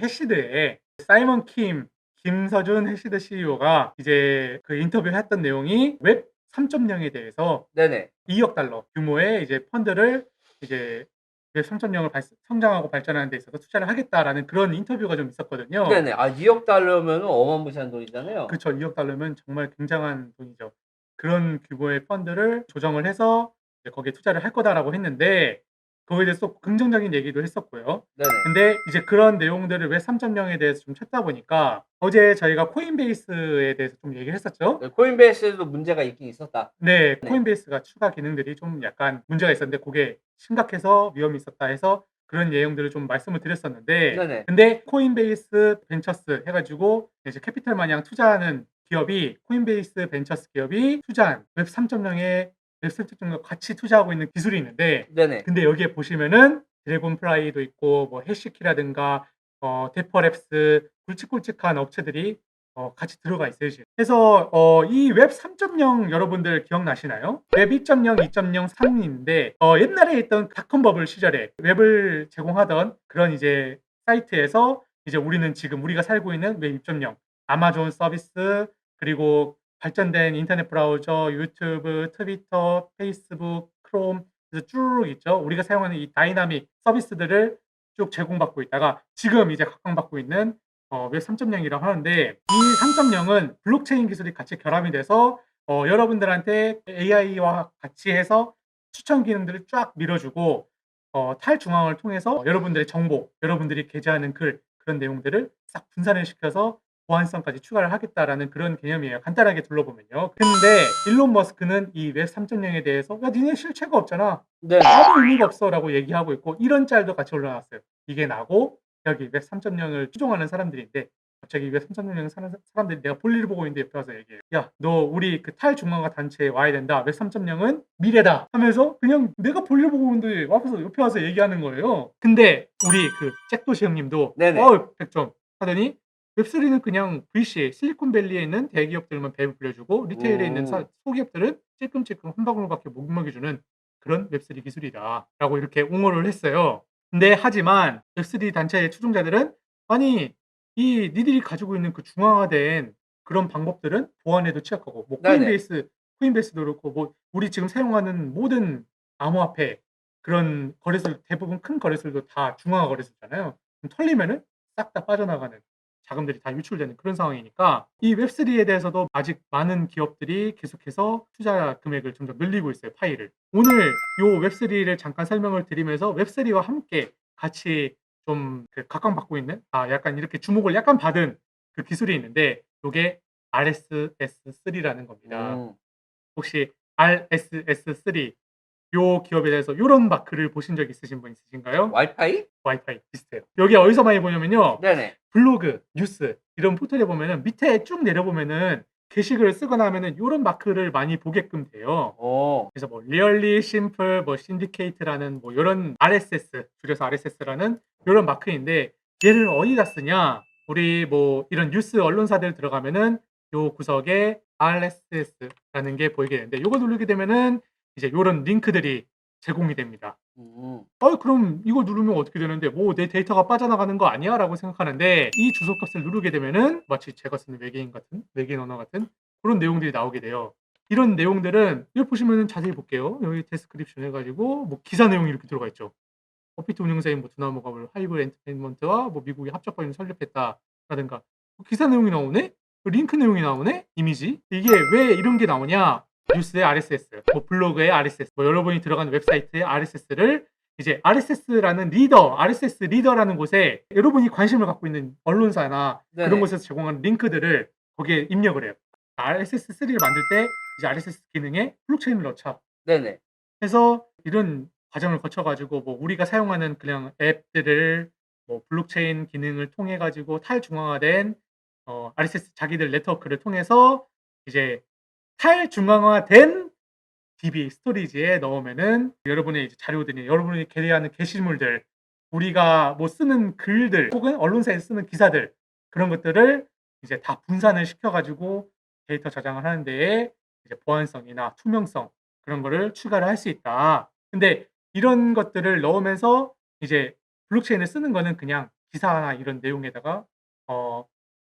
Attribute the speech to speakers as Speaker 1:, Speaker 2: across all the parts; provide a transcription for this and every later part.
Speaker 1: 해시드에 사이먼 김서준 해시드 CEO가 이제 그 인터뷰했던 내용이 웹 3.0에 대해서
Speaker 2: 네네.
Speaker 1: 2억 달러 규모의 이제 펀드를 이제 웹 3.0을 성장하고 발전하는 데 있어서 투자를 하겠다라는 그런 인터뷰가 좀 있었거든요.
Speaker 2: 네네. 아 2억 달러면은 어마무시한 돈이잖아요.
Speaker 1: 그쵸. 2억 달러면 정말 굉장한 돈이죠. 그런 규모의 펀드를 조정을 해서 이제 거기에 투자를 할 거다라고 했는데 그거에 대해서 또 긍정적인 얘기도 했었고요.
Speaker 2: 네네.
Speaker 1: 근데 이제 그런 내용들을 웹 3.0에 대해서 좀 찾다 보니까 어제 저희가 코인베이스에 대해서 좀 얘기를 했었죠.
Speaker 2: 네, 코인베이스에도 문제가 있긴 있었다.
Speaker 1: 네.
Speaker 2: 네.
Speaker 1: 코인베이스가 추가 기능들이 좀 약간 문제가 있었는데 그게 심각해서 위험이 있었다 해서 그런 내용들을 좀 말씀을 드렸었는데
Speaker 2: 네네.
Speaker 1: 근데 코인베이스 벤처스 해 가지고 이제 캐피털 마냥 투자하는 기업이 코인베이스 벤처스 기업이 투자한 웹 3.0에 웹 3.0과 같이 투자하고 있는 기술이 있는데
Speaker 2: 네네.
Speaker 1: 근데 여기에 보시면은 드래곤플라이도 있고 뭐 해시키라든가 데퍼랩스 굵직굵직한 업체들이 같이 들어가 있어요 지금. 그래서 이 웹 3.0 여러분들 기억나시나요? 웹 2.0, 2.0, 3인데 옛날에 있던 닷컴 버블 시절에 웹을 제공하던 그런 이제 사이트에서 이제 우리는 지금 우리가 살고 있는 웹 2.0 아마존 서비스 그리고 발전된 인터넷 브라우저, 유튜브, 트위터, 페이스북, 크롬 그래서 쭉 있죠. 우리가 사용하는 이 다이나믹 서비스들을 쭉 제공받고 있다가 지금 이제 각광받고 있는 웹 3.0이라고 하는데 이 3.0은 블록체인 기술이 같이 결합이 돼서 여러분들한테 AI와 같이 해서 추천 기능들을 쫙 밀어주고 탈중앙을 통해서 여러분들의 정보, 여러분들이 게재하는 글 그런 내용들을 싹 분산을 시켜서 보안성까지 추가를 하겠다라는 그런 개념이에요. 간단하게 둘러보면요. 근데 일론 머스크는 이 웹 3.0에 대해서 "야 니네 실체가 없잖아.
Speaker 2: 네.
Speaker 1: 아무 의미가 없어."라고 얘기하고 있고 이런 짤도 같이 올라왔어요. 이게 나고 여기 웹 3.0을 추종하는 사람들인데 갑자기 웹 3.0 사는 사람들이 내가 볼일을 보고 있는데 옆에 와서 얘기해요. "야 너 우리 그 탈중앙화 단체에 와야 된다. 웹 3.0은 미래다." 하면서 그냥 내가 볼일 보고 있는데 와서 옆에 와서 얘기하는 거예요. 근데 우리 그 잭도시 형님도
Speaker 2: 네네.
Speaker 1: 100점 하더니 웹3는 그냥 VC 실리콘밸리에 있는 대기업들만 배를 불려주고 리테일에 있는 소기업들은 찔끔찔끔 한 바구니밖에 못 먹여주는 그런 웹3 기술이다라고 이렇게 옹호를 했어요. 근데 하지만 웹3 단체의 추종자들은 아니 이 니들이 가지고 있는 그 중앙화된 그런 방법들은 보안에도 취약하고 뭐
Speaker 2: 네네.
Speaker 1: 코인베이스도 그렇고 뭐 우리 지금 사용하는 모든 암호화폐 그런 거래소 대부분 큰 거래소들도 다 중앙화 거래소잖아요. 그럼 털리면은 싹 다 빠져나가는 자금들이 다 유출되는 그런 상황이니까 이 웹3에 대해서도 아직 많은 기업들이 계속해서 투자 금액을 점점 늘리고 있어요, 파이를. 오늘 요 웹3를 잠깐 설명을 드리면서 웹3와 함께 같이 좀 그 각광받고 있는 약간 이렇게 주목을 약간 받은 그 기술이 있는데 요게 RSS3라는 겁니다.
Speaker 2: 음.
Speaker 1: 혹시 RSS3 요 기업에 대해서 요런 마크를 보신 적 있으신 분 있으신가요?
Speaker 2: 와이파이?
Speaker 1: 와이파이 비슷해요. 여기 어디서 많이 보냐면요.
Speaker 2: 네네.
Speaker 1: 블로그, 뉴스 이런 포털에 보면은 밑에 쭉 내려보면은 게시글을 쓰거나 하면은 요런 마크를 많이 보게끔 돼요.
Speaker 2: 어.
Speaker 1: 그래서 뭐 really simple 뭐 syndicate라는 뭐 요런 RSS 줄여서 RSS라는 요런 마크인데 얘를 어디다 쓰냐? 우리 뭐 이런 뉴스 언론사들 들어가면은 요 구석에 RSS라는 게 보이게 되는데 요거 누르게 되면은 이제 요런 링크들이 제공이 됩니다.
Speaker 2: 음.
Speaker 1: 그럼 이거 누르면 어떻게 되는데 '뭐 내 데이터가 빠져나가는 거 아니야?'라고 생각하는데 이 주소값을 누르게 되면은 마치 제가 쓰는 외계인 언어 같은 그런 내용들이 나오게 돼요. 이런 내용들은 여기 보시면은 자세히 볼게요. 여기 디스크립션 해 가지고 뭐 기사 내용이 이렇게 들어가 있죠. 버피트 운영사인 뭐 두나무가 뭐 하이브 엔터테인먼트와 뭐 미국이 합작 법인을 설립했다라든가 기사 내용이 나오네? 링크 내용이 나오네? 이미지? 이게 왜 이런 게 나오냐? 뉴스의 RSS, 뭐 블로그의 RSS, 뭐 여러분이 들어간 웹사이트의 RSS를 이제 RSS라는 RSS 리더라는 곳에 여러분이 관심을 갖고 있는 언론사나 그런
Speaker 2: 네네.
Speaker 1: 곳에서 제공하는 링크들을 거기에 입력을 해요. RSS3를 만들 때 이제 RSS 기능에 블록체인을 넣자.
Speaker 2: 네네.
Speaker 1: 해서 이런 과정을 거쳐 가지고 뭐 우리가 사용하는 그냥 앱들을 뭐 블록체인 기능을 통해 가지고 탈중앙화된 RSS 자기들 네트워크를 통해서 이제 탈중앙화된 DB 스토리지에 넣으면은 여러분의 이제 자료들이 여러분이 게재하는 게시물들, 우리가 뭐 쓰는 글들 혹은 언론사에서 쓰는 기사들 그런 것들을 이제 다 분산을 시켜 가지고 데이터 저장을 하는 데에 이제 보안성이나 투명성 그런 거를 추가를 할 수 있다. 근데 이런 것들을 넣으면서 이제 블록체인을 쓰는 거는 그냥 기사나 이런 내용에다가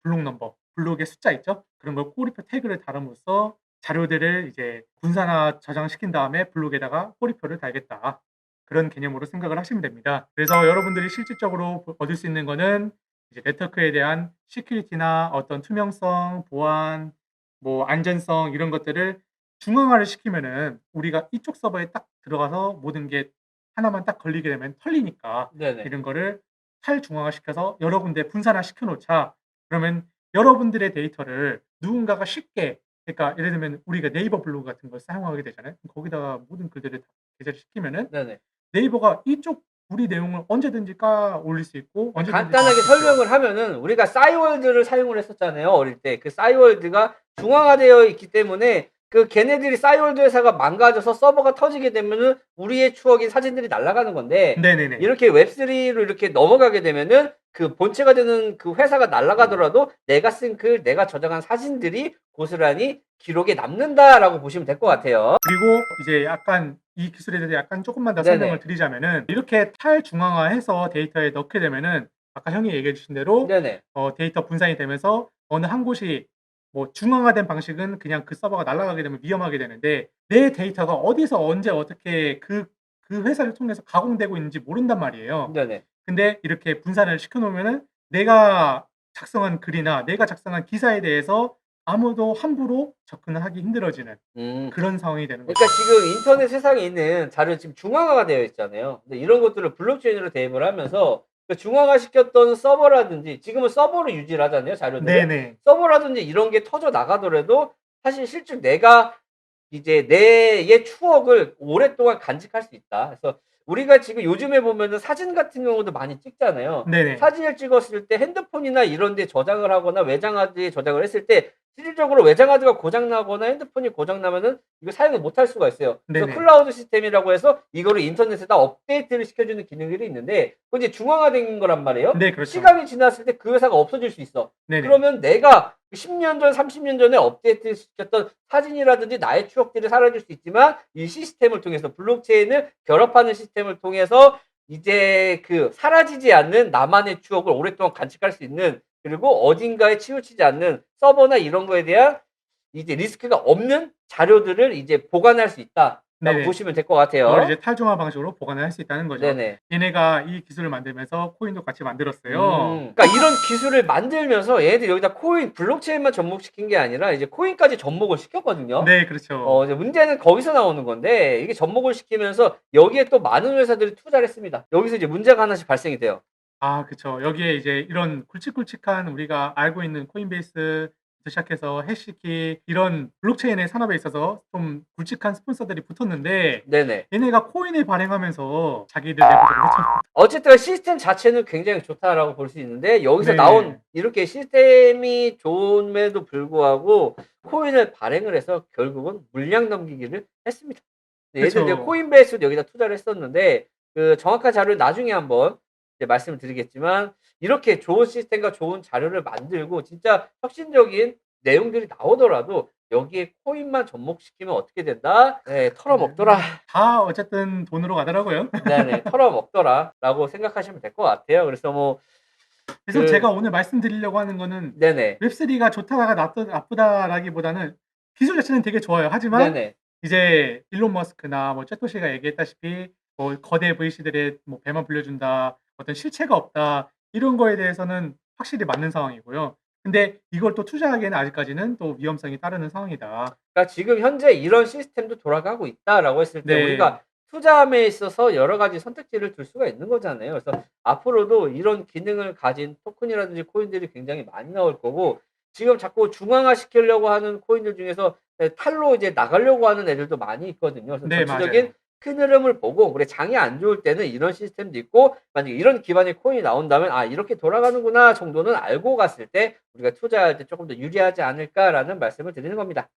Speaker 1: 블록 넘버, 블록의 숫자 있죠? 그런 걸 꼬리표 태그를 달음으로써 자료들을 이제 분산화 저장시킨 다음에 블록에다가 꼬리표를 달겠다. 그런 개념으로 생각을 하시면 됩니다. 그래서 여러분들이 실질적으로 얻을 수 있는 거는 이제 네트워크에 대한 시큐리티나 어떤 투명성, 보안, 뭐 안전성 이런 것들을 중앙화를 시키면은 우리가 이쪽 서버에 딱 들어가서 모든 게 하나만 딱 걸리게 되면 털리니까
Speaker 2: 네네.
Speaker 1: 이런 거를 탈중앙화 시켜서 여러 군데 분산화 시켜 놓자. 그러면 여러분들의 데이터를 누군가가 쉽게, 그러니까 예를 들면 우리가 네이버 블로그 같은 걸 사용하게 되잖아요. 그럼 거기다가 모든 글들을 다 게재를 시키면은
Speaker 2: 네네.
Speaker 1: 네이버가 이쪽 우리 내용을 언제든지 깔아 올릴 수 있고 언제든지
Speaker 2: 간단하게
Speaker 1: 수 있어요.
Speaker 2: 설명을 하면은 우리가 싸이월드를 사용을 했었잖아요, 어릴 때. 그 싸이월드가 중앙화되어 있기 때문에 그 걔네들이 싸이월드 회사가 망가져서 서버가 터지게 되면은 우리의 추억인 사진들이 날아가는 건데
Speaker 1: 네네네.
Speaker 2: 이렇게 웹3로 이렇게 넘어가게 되면은 그 본체가 되는 그 회사가 날아가더라도 내가 쓴 글, 내가 저장한 사진들이 고스란히 기록에 남는다라고 보시면 될 것 같아요.
Speaker 1: 그리고 이제 약간 이 기술에 대해서 약간 조금만 더
Speaker 2: 네네.
Speaker 1: 설명을 드리자면은 이렇게 탈중앙화해서 데이터에 넣게 되면은 아까 형이 얘기해 주신 대로
Speaker 2: 네네.
Speaker 1: 데이터 분산이 되면서 어느 한 곳이 뭐 중앙화된 방식은 그냥 그 서버가 날아가게 되면 위험하게 되는데 내 데이터가 어디서 언제 어떻게 그 회사를 통해서 가공되고 있는지 모른단 말이에요.
Speaker 2: 네네.
Speaker 1: 근데 이렇게 분산을 시켜 놓으면은 내가 작성한 글이나 내가 작성한 기사에 대해서 아무도 함부로 접근을 하기 힘들어지는
Speaker 2: 음.
Speaker 1: 그런 상황이 되는 거죠.
Speaker 2: 그러니까 지금 인터넷 세상에 있는 자료 지금 중앙화가 되어 있잖아요. 근데 이런 것들을 블록체인으로 대입을 하면서 그 중앙화 시켰던 서버라든지 지금은 서버로 유지를 하잖아요, 자료들을.
Speaker 1: 네네.
Speaker 2: 서버라든지 이런 게 터져 나가더라도 사실 실제 내가 이제 내의 추억을 오랫동안 간직할 수 있다. 그래서 우리가 지금 요즘에 보면은 사진 같은 경우도 많이 찍잖아요.
Speaker 1: 네네.
Speaker 2: 사진을 찍었을 때 핸드폰이나 이런 데 저장을 하거나 외장하드에 저장을 했을 때 실질적으로 외장하드가 고장 나거나 핸드폰이 고장 나면은 이거 사용을 못 할 수가 있어요. 그래서
Speaker 1: 네네.
Speaker 2: 클라우드 시스템이라고 해서 이거를 인터넷에다 업데이트를 시켜주는 기능들이 있는데 그건 이제 중앙화된 거란 말이에요.
Speaker 1: 네, 그렇죠.
Speaker 2: 시간이 지났을 때 그 회사가 없어질 수 있어.
Speaker 1: 네네.
Speaker 2: 그러면 내가 10년 전, 30년 전에 업데이트 시켰던 사진이라든지 나의 추억들이 사라질 수 있지만 이 시스템을 통해서 블록체인을 결합하는 시스템을 통해서 이제 그 사라지지 않는 나만의 추억을 오랫동안 간직할 수 있는 그리고 어딘가에 치우치지 않는 서버나 이런 거에 대한 이제 리스크가 없는 자료들을 이제 보관할 수 있다라고
Speaker 1: 네네.
Speaker 2: 보시면 될 것
Speaker 1: 그걸
Speaker 2: 같아요.
Speaker 1: 이제 탈중화 방식으로 보관을 할 수 있다는 거죠.
Speaker 2: 네네.
Speaker 1: 얘네가 이 기술을 만들면서 코인도 같이 만들었어요.
Speaker 2: 그러니까 이런 기술을 만들면서 얘네들이 여기다 코인, 블록체인만 접목시킨 게 아니라 이제 코인까지 접목을 시켰거든요.
Speaker 1: 네, 그렇죠.
Speaker 2: 이제 문제는 거기서 나오는 건데 이게 접목을 시키면서 여기에 또 많은 회사들이 투자를 했습니다. 여기서 이제 문제가 하나씩 발생이 돼요.
Speaker 1: 아, 그쵸. 여기에 이제 이런 굵직굵직한 우리가 알고 있는 코인베이스부터 시작해서 해시키 이런 블록체인의 산업에 있어서 좀 굵직한 스폰서들이 붙었는데
Speaker 2: 네네.
Speaker 1: 얘네가 코인을 발행하면서 자기들 내부적으로 해쳐
Speaker 2: 어쨌든 시스템 자체는 굉장히 좋다라고 볼 수 있는데 여기서
Speaker 1: 네.
Speaker 2: 나온 이렇게 시스템이 좋음에도 불구하고 코인을 발행을 해서 결국은 물량 넘기기를 했습니다. 얘들 이제
Speaker 1: 그쵸.
Speaker 2: 코인베이스도 여기다 투자를 했었는데 그 정확한 자료를 나중에 한번 이제 말씀을 드리겠지만 이렇게 좋은 시스템과 좋은 자료를 만들고 진짜 혁신적인 내용들이 나오더라도 여기에 코인만 접목시키면 어떻게 된다? 네, 털어먹더라.
Speaker 1: 다 어쨌든 돈으로 가더라고요.
Speaker 2: 네네. 털어먹더라라고 생각하시면 될 것 같아요. 그래서 뭐
Speaker 1: 그래서
Speaker 2: 그
Speaker 1: 제가 오늘 말씀드리려고 하는 거는
Speaker 2: 네네.
Speaker 1: 웹3가 좋다가 나쁘다라기보다는 기술 자체는 되게 좋아요. 하지만
Speaker 2: 네네.
Speaker 1: 이제 일론 머스크나 뭐 째토씨가 얘기했다시피 뭐 거대 VC들의 뭐 배만 불려준다, 어떤 실체가 없다 이런 거에 대해서는 확실히 맞는 상황이고요. 근데 이걸 또 투자하기에는 아직까지는 또 위험성이 따르는 상황이다.
Speaker 2: 그러니까 지금 현재 이런 시스템도 돌아가고 있다라고 했을 때
Speaker 1: 네.
Speaker 2: 우리가 투자함에 있어서 여러 가지 선택지를 둘 수가 있는 거잖아요. 그래서 앞으로도 이런 기능을 가진 토큰이라든지 코인들이 굉장히 많이 나올 거고 지금 자꾸 중앙화 시키려고 하는 코인들 중에서 탈로 이제 나가려고 하는 애들도 많이 있거든요. 그래서
Speaker 1: 네,
Speaker 2: 전체적인
Speaker 1: 맞아요.
Speaker 2: 큰 흐름을 보고 그래 장이 안 좋을 때는 이런 시스템도 있고 만약에 이런 기반의 코인이 나온다면 '아 이렇게 돌아가는구나.' 정도는 알고 갔을 때 우리가 투자할 때 조금 더 유리하지 않을까라는 말씀을 드리는 겁니다.